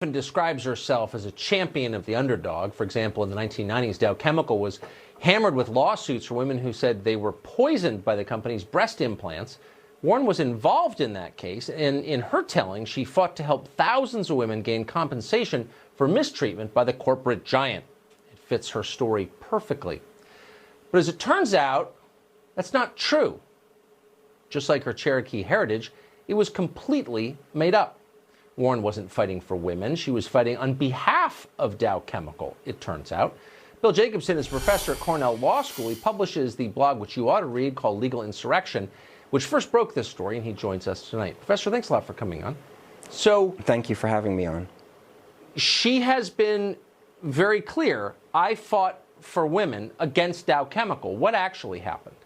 Often describes herself as a champion of the underdog. For example, in the 1990s, Dow Chemical was hammered with lawsuits for women who said they were poisoned by the company's breast implants. Warren was involved in that case, and in her telling, she fought to help thousands of women gain compensation for mistreatment by the corporate giant. It fits her story perfectly. But as it turns out, that's not true. Just like her Cherokee heritage, it was completely made up. Warren wasn't fighting for women. She was fighting on behalf of Dow Chemical, it turns out. Bill Jacobson is a professor at Cornell Law School. He publishes the blog, which you ought to read, called Legal Insurrection, which first broke this story, and he joins us tonight. Professor, thanks a lot for coming on. Thank you for having me on. She has been very clear. I fought for women against Dow Chemical. What actually happened?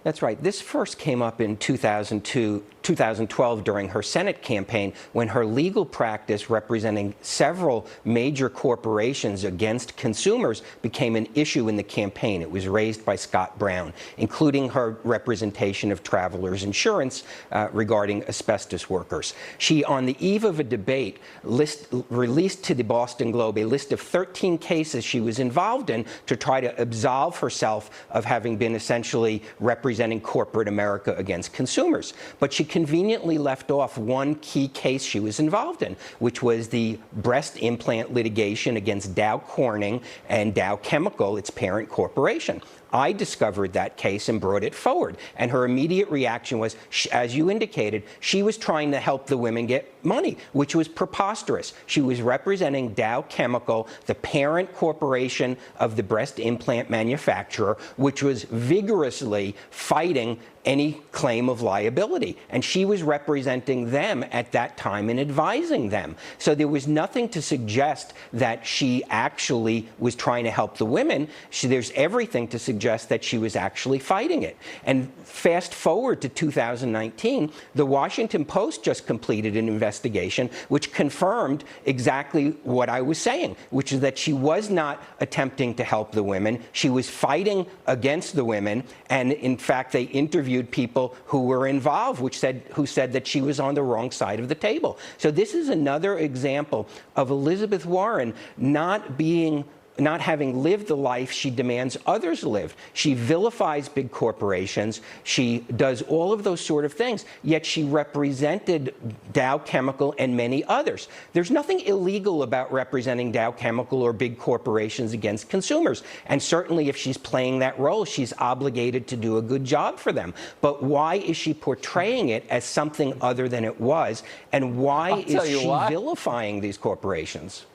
That's right. This first came up in 2012 during her Senate campaign, when her legal practice representing several major corporations against consumers became an issue in the campaign. It was raised by Scott Brown, including her representation of Travelers Insurance regarding asbestos workers. She, on the eve of a debate, released to the Boston Globe a list of 13 cases she was involved in to try to absolve herself of having been essentially representing corporate America against consumers. But she conveniently left off one key case she was involved in, which was the breast implant litigation against Dow Corning and Dow Chemical, its parent corporation. I discovered that case and brought it forward. And her immediate reaction was, as you indicated, she was trying to help the women get money, which was preposterous. She was representing Dow Chemical, the parent corporation of the breast implant manufacturer, which was vigorously fighting any claim of liability. And she was representing them at that time and advising them. So there was nothing to suggest that she actually was trying to help the women. There's everything to suggest that she was actually fighting it. And fast forward to 2019, the Washington Post just completed an investigation which confirmed exactly what I was saying, which is that she was not attempting to help the women. She was fighting against the women. And in fact, they interviewed people who were involved, who said that she was on the wrong side of the table. So this is another example of Elizabeth Warren not having lived the life she demands others live. She vilifies big corporations. She does all of those sort of things, yet she represented Dow Chemical and many others. There's nothing illegal about representing Dow Chemical or big corporations against consumers. And certainly if she's playing that role, she's obligated to do a good job for them. But why is she portraying it as something other than it was? And why is she vilifying these corporations?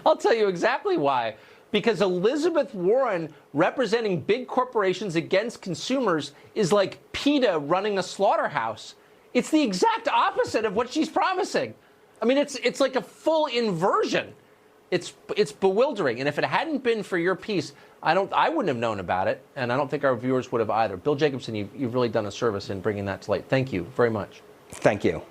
I'll tell you exactly why. Because Elizabeth Warren representing big corporations against consumers is like PETA running a slaughterhouse. It's the exact opposite of what she's promising. I mean, it's like a full inversion. It's bewildering. And if it hadn't been for your piece, I wouldn't have known about it, and I don't think our viewers would have either. Bill Jacobson, you've really done a service in bringing that to light. Thank you very much. Thank you.